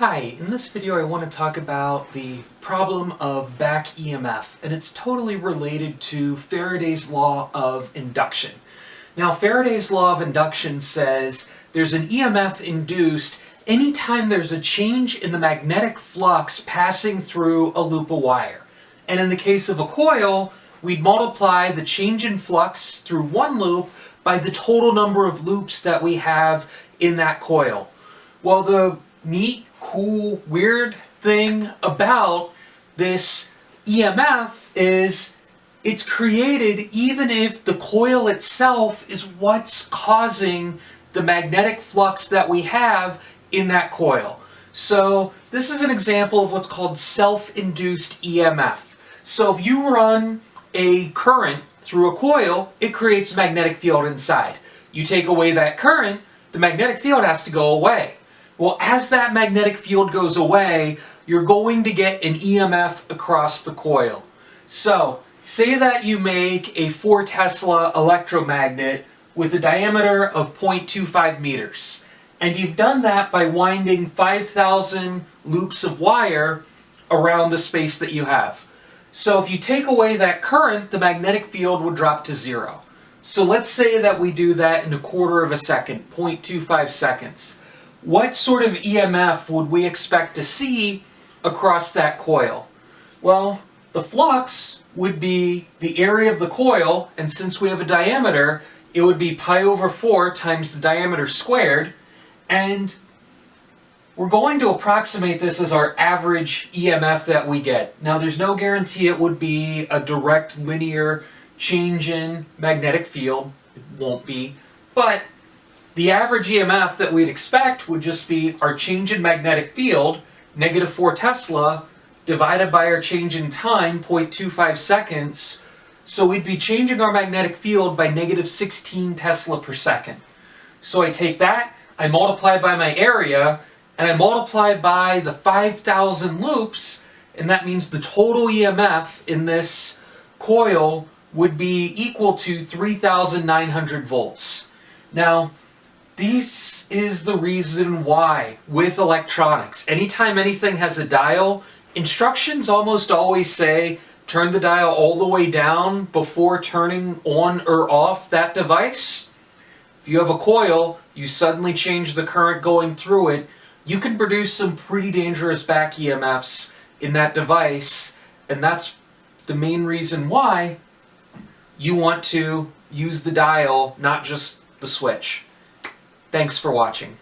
Hi, in this video I want to talk about the problem of back EMF, and it's totally related to Faraday's law of induction. Now, Faraday's law of induction says there's an EMF induced anytime there's a change in the magnetic flux passing through a loop of wire. And in the case of a coil, we'd multiply the change in flux through one loop by the total number of loops that we have in that coil. Well, the neat, cool, weird thing about this EMF is it's created even if the coil itself is what's causing the magnetic flux that we have in that coil. So this is an example of what's called self-induced EMF. So if you run a current through a coil, it creates a magnetic field inside. You take away that current, the magnetic field has to go away. Well, as that magnetic field goes away, you're going to get an EMF across the coil. So, say that you make a 4 Tesla electromagnet with a diameter of 0.25 meters. And you've done that by winding 5,000 loops of wire around the space that you have. So if you take away that current, the magnetic field would drop to 0. So let's say that we do that in a quarter of a second, 0.25 seconds. What sort of EMF would we expect to see across that coil? Well, the flux would be the area of the coil, and since we have a diameter, it would be pi over 4 times the diameter squared, and we're going to approximate this as our average EMF that we get. Now, there's no guarantee it would be a direct linear change in magnetic field. It won't be, but the average EMF that we'd expect would just be our change in magnetic field, negative 4 Tesla, divided by our change in time, 0.25 seconds. So we'd be changing our magnetic field by negative 16 Tesla per second. So I take that, I multiply by my area, and I multiply by the 5,000 loops, and that means the total EMF in this coil would be equal to 3,900 volts. Now, this is the reason why with electronics, anytime anything has a dial, instructions almost always say turn the dial all the way down before turning on or off that device. If you have a coil, you suddenly change the current going through it, you can produce some pretty dangerous back EMFs in that device, and that's the main reason why you want to use the dial, not just the switch. Thanks for watching.